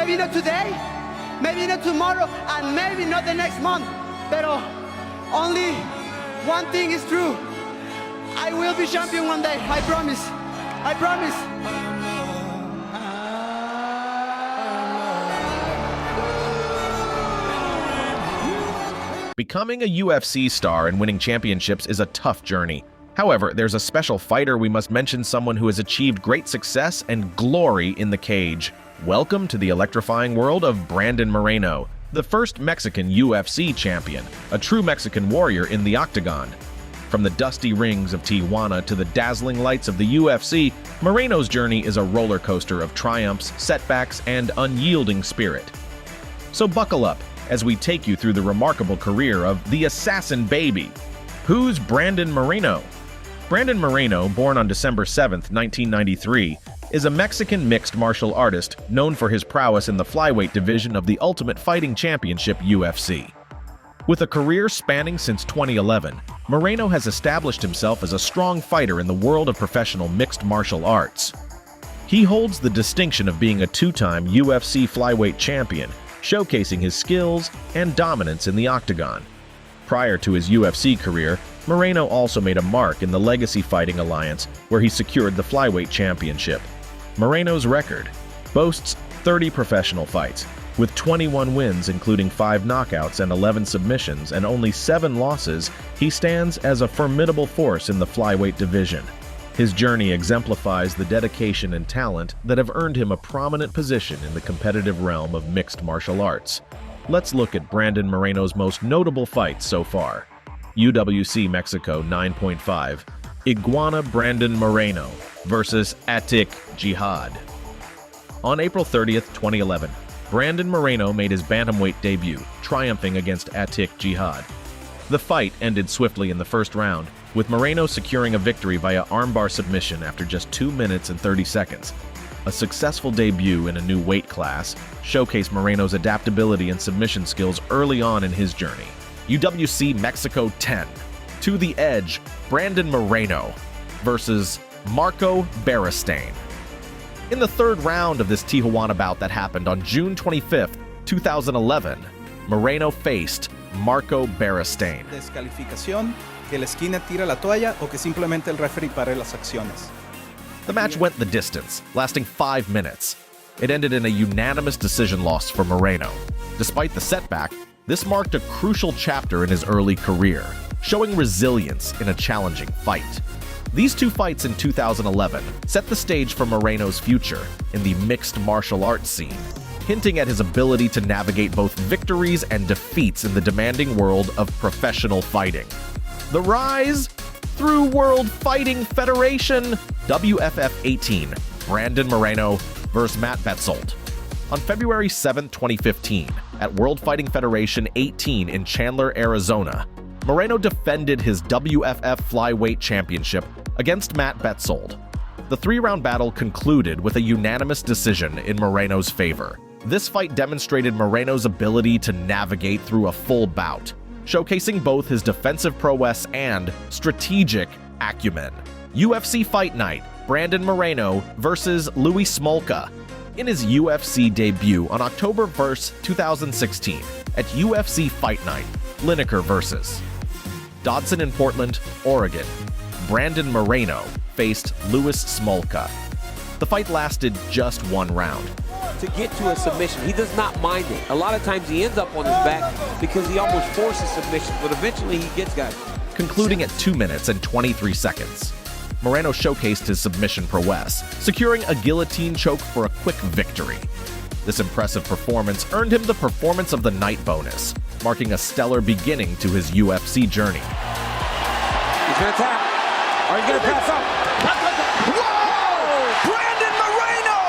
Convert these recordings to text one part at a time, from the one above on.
Maybe not today, maybe not tomorrow, and maybe not the next month. But only one thing is true. I will be champion one day. I promise. I promise. Becoming a UFC star and winning championships is a tough journey. However, there's a special fighter we must mention, someone who has achieved great success and glory in the cage. Welcome to the electrifying world of Brandon Moreno, the first Mexican UFC champion, a true Mexican warrior in the octagon. From the dusty rings of Tijuana to the dazzling lights of the UFC, Moreno's journey is a roller coaster of triumphs, setbacks, and unyielding spirit. So buckle up as we take you through the remarkable career of the Assassin Baby. Who's Brandon Moreno? Brandon Moreno, born on December 7, 1993, is a Mexican mixed martial artist known for his prowess in the flyweight division of the Ultimate Fighting Championship UFC. With a career spanning since 2011, Moreno has established himself as a strong fighter in the world of professional mixed martial arts. He holds the distinction of being a two-time UFC flyweight champion, showcasing his skills and dominance in the octagon. Prior to his UFC career, Moreno also made a mark in the Legacy Fighting Alliance, where he secured the flyweight championship. Moreno's record boasts 30 professional fights, with 21 wins including 5 knockouts and 11 submissions and only 7 losses. He stands as a formidable force in the flyweight division. His journey exemplifies the dedication and talent that have earned him a prominent position in the competitive realm of mixed martial arts. Let's look at Brandon Moreno's most notable fights so far. UWC Mexico 9.5, Iguana Brandon Moreno versus Atik Jihad. On April 30th, 2011, Brandon Moreno made his bantamweight debut, triumphing against Atik Jihad. The fight ended swiftly in the first round, with Moreno securing a victory via armbar submission after just 2 minutes and 30 seconds. A successful debut in a new weight class showcased Moreno's adaptability and submission skills early on in his journey. UWC Mexico 10, To the Edge, Brandon Moreno versus Marco Beristain. In the third round of this Tijuana bout that happened on June 25th, 2011, Moreno faced Marco Beristain. Descalificación, que la esquina tira la toalla o que simplemente el referee pare las acciones. The match went the distance, lasting 5 minutes. It ended in a unanimous decision loss for Moreno. Despite the setback, this marked a crucial chapter in his early career, showing resilience in a challenging fight. These two fights in 2011 set the stage for Moreno's future in the mixed martial arts scene, hinting at his ability to navigate both victories and defeats in the demanding world of professional fighting. The rise through World Fighting Federation, WFF 18, Brandon Moreno versus Matt Betzold. On February 7, 2015, at World Fighting Federation 18 in Chandler, Arizona, Moreno defended his WFF Flyweight Championship against Matt Betzold. The 3-round battle concluded with a unanimous decision in Moreno's favor. This fight demonstrated Moreno's ability to navigate through a full bout, showcasing both his defensive prowess and strategic acumen. UFC Fight Night, Brandon Moreno versus Louis Smolka. In his UFC debut on October 1st, 2016, at UFC Fight Night, Lineker versus Dodson in Portland, Oregon, Brandon Moreno faced Louis Smolka. The fight lasted just 1 round. To get to a submission, he does not mind it. A lot of times he ends up on his back because he almost forces submission, but eventually he gets guys. Concluding at 2 minutes and 23 seconds. Moreno showcased his submission prowess, securing a guillotine choke for a quick victory. This impressive performance earned him the Performance of the Night bonus, marking a stellar beginning to his UFC journey. He's gonna tap. Are you gonna pass up? Whoa! Brandon Moreno!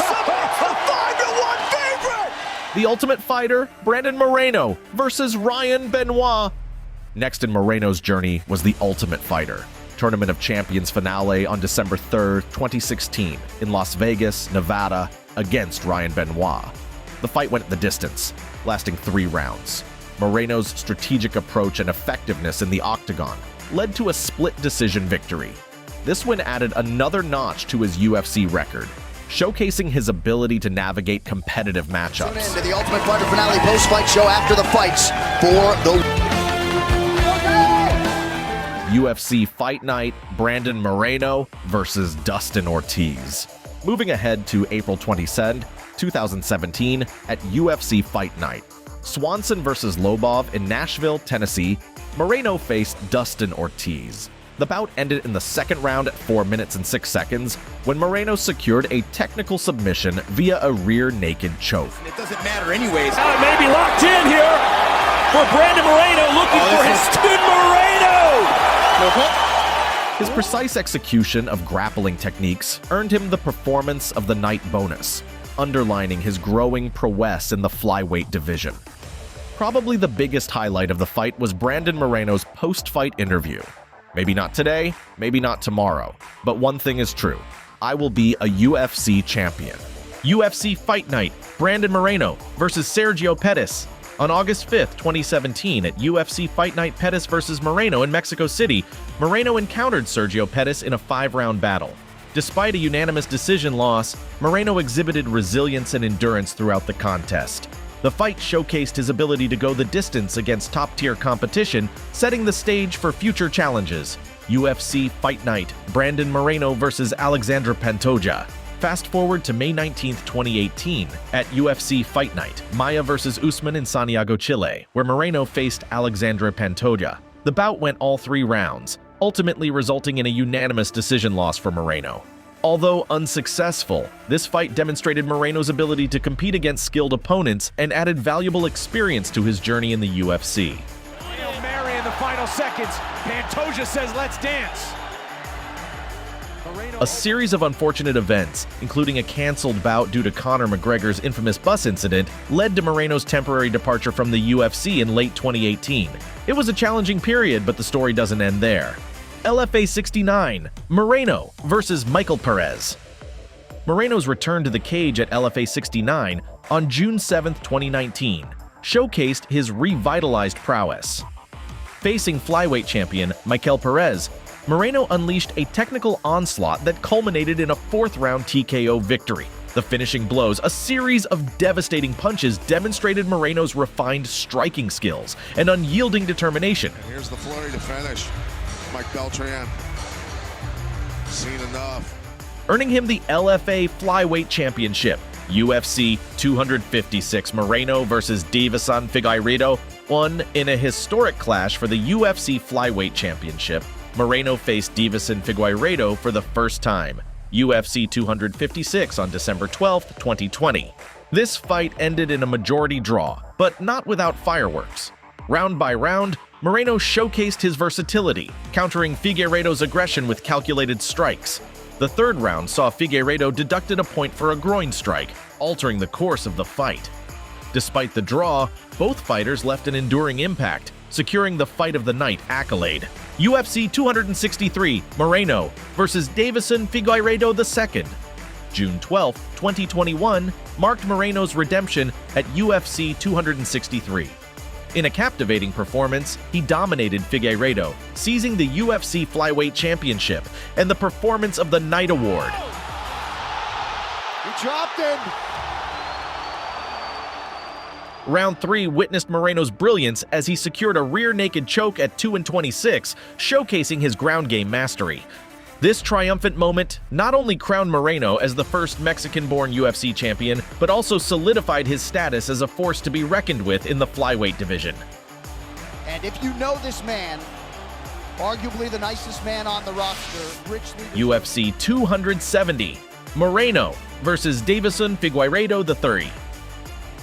Submits the 5-1 favorite! The Ultimate Fighter, Brandon Moreno versus Ryan Benoit. Next in Moreno's journey was the Ultimate Fighter, Tournament of Champions finale on December 3rd, 2016 in Las Vegas, Nevada, against Ryan Benoit. The fight went the distance, lasting 3 rounds. Moreno's strategic approach and effectiveness in the octagon led to a split decision victory. This win added another notch to his UFC record, showcasing his ability to navigate competitive Tune in matchups. to the Ultimate Fighter finale post-fight show after the fights for the UFC Fight Night, Brandon Moreno versus Dustin Ortiz. Moving ahead to April 22nd, 2017 at UFC Fight Night. Swanson versus Lobov in Nashville, Tennessee. Moreno faced Dustin Ortiz. The bout ended in the second round at 4 minutes and 6 seconds when Moreno secured a technical submission via a rear naked choke. It doesn't matter anyways. Now it may be locked in here for Brandon Moreno, looking for his Stud Moreno! His precise execution of grappling techniques earned him the Performance of the Night bonus, underlining his growing prowess in the flyweight division. Probably the biggest highlight of the fight was Brandon Moreno's post-fight interview. Maybe not today, maybe not tomorrow, but one thing is true. I will be a UFC champion. UFC Fight Night, Brandon Moreno versus Sergio Pettis. On August 5th, 2017 at UFC Fight Night Pettis versus Moreno in Mexico City, Moreno encountered Sergio Pettis in a 5-round battle. Despite a unanimous decision loss, Moreno exhibited resilience and endurance throughout the contest. The fight showcased his ability to go the distance against top-tier competition, setting the stage for future challenges. UFC Fight Night, Brandon Moreno versus Alexandre Pantoja. Fast forward to May 19, 2018, at UFC Fight Night, Maia versus Usman in Santiago, Chile, where Moreno faced Alexandre Pantoja. The bout went all 3 rounds, ultimately resulting in a unanimous decision loss for Moreno. Although unsuccessful, this fight demonstrated Moreno's ability to compete against skilled opponents and added valuable experience to his journey in the UFC. Hail Mary in the final seconds. Pantoja says, let's dance. A series of unfortunate events, including a canceled bout due to Conor McGregor's infamous bus incident, led to Moreno's temporary departure from the UFC in late 2018. It was a challenging period, but the story doesn't end there. LFA 69, Moreno versus Michael Perez. Moreno's return to the cage at LFA 69 on June 7, 2019, showcased his revitalized prowess. Facing flyweight champion Michael Perez, Moreno unleashed a technical onslaught that culminated in a 4th-round TKO victory. The finishing blows, a series of devastating punches, demonstrated Moreno's refined striking skills and unyielding determination. And here's the flurry to finish. Mike Beltran. Seen enough. Earning him the LFA Flyweight Championship. UFC 256 Moreno versus Davison Figueiredo won in a historic clash for the UFC Flyweight Championship. Moreno faced Davison Figueiredo for the first time, UFC 256 on December 12, 2020. This fight ended in a majority draw, but not without fireworks. Round by round, Moreno showcased his versatility, countering Figueiredo's aggression with calculated strikes. The 3rd round saw Figueiredo deducted a point for a groin strike, altering the course of the fight. Despite the draw, both fighters left an enduring impact, securing the Fight of the Night accolade. UFC 263 Moreno versus Davison Figueiredo II. June 12, 2021 marked Moreno's redemption at UFC 263. In a captivating performance, he dominated Figueiredo, seizing the UFC Flyweight Championship and the Performance of the Night award. He dropped him. Round 3 witnessed Moreno's brilliance as he secured a rear naked choke at 2-26, showcasing his ground game mastery. This triumphant moment not only crowned Moreno as the first Mexican-born UFC champion, but also solidified his status as a force to be reckoned with in the flyweight division. And if you know this man, arguably the nicest man on the roster, richly UFC 270 Moreno versus Davison Figueiredo III.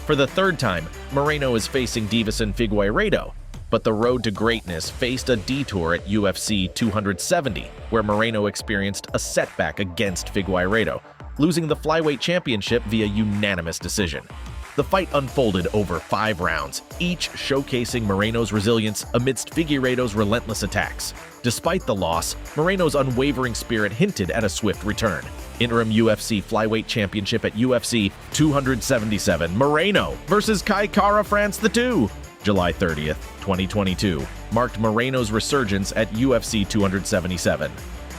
For the 3rd time, Moreno is facing Davison Figueiredo, but the road to greatness faced a detour at UFC 270, where Moreno experienced a setback against Figueiredo, losing the flyweight championship via unanimous decision. The fight unfolded over 5 rounds, each showcasing Moreno's resilience amidst Figueiredo's relentless attacks. Despite the loss, Moreno's unwavering spirit hinted at a swift return. Interim UFC Flyweight Championship at UFC 277 Moreno versus Kai Kara France II. July 30th, 2022, marked Moreno's resurgence at UFC 277.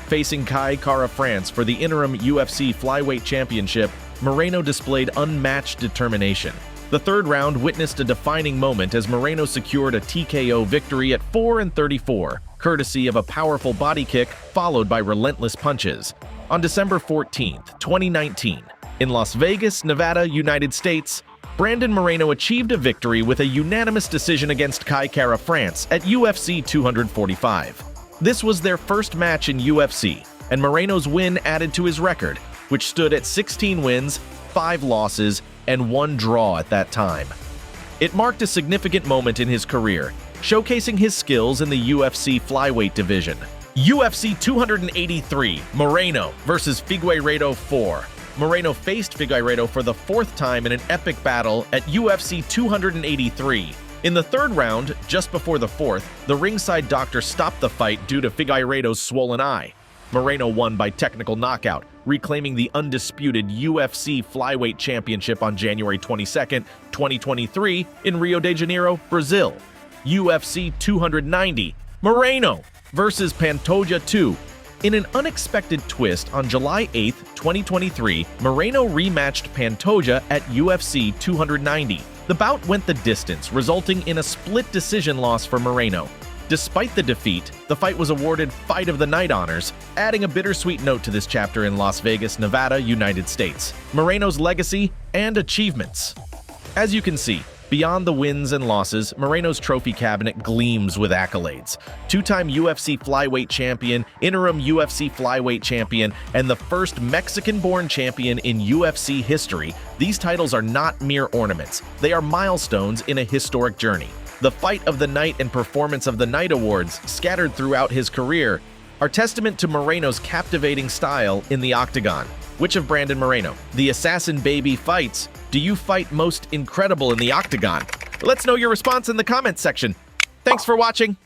Facing Kai Kara-France for the interim UFC flyweight championship, Moreno displayed unmatched determination. The third round witnessed a defining moment as Moreno secured a TKO victory at 4-34, courtesy of a powerful body kick followed by relentless punches. On December 14, 2019, in Las Vegas, Nevada, United States, Brandon Moreno achieved a victory with a unanimous decision against Kai Kara-France at UFC 245. This was their first match in UFC, and Moreno's win added to his record, which stood at 16 wins, 5 losses, and 1 draw at that time. It marked a significant moment in his career, showcasing his skills in the UFC flyweight division. UFC 283, Moreno versus Figueiredo 4. Moreno faced Figueiredo for the 4th time in an epic battle at UFC 283. In the third round, just before the 4th, the ringside doctor stopped the fight due to Figueiredo's swollen eye. Moreno won by technical knockout, reclaiming the undisputed UFC flyweight championship on January 22, 2023 in Rio de Janeiro, Brazil. UFC 290, Moreno versus Pantoja 2. In an unexpected twist, on July 8, 2023, Moreno rematched Pantoja at UFC 290. The bout went the distance, resulting in a split decision loss for Moreno. Despite the defeat, the fight was awarded Fight of the Night honors, adding a bittersweet note to this chapter in Las Vegas, Nevada, United States. Moreno's legacy and achievements. As you can see, beyond the wins and losses, Moreno's trophy cabinet gleams with accolades. 2-time UFC flyweight champion, interim UFC flyweight champion, and the first Mexican-born champion in UFC history, these titles are not mere ornaments. They are milestones in a historic journey. The Fight of the Night and Performance of the Night awards, scattered throughout his career, are testament to Moreno's captivating style in the octagon. Which of Brandon Moreno, the Assassin Baby fights, do you fight most incredible in the octagon? Let's know your response in the comments section. Thanks for watching.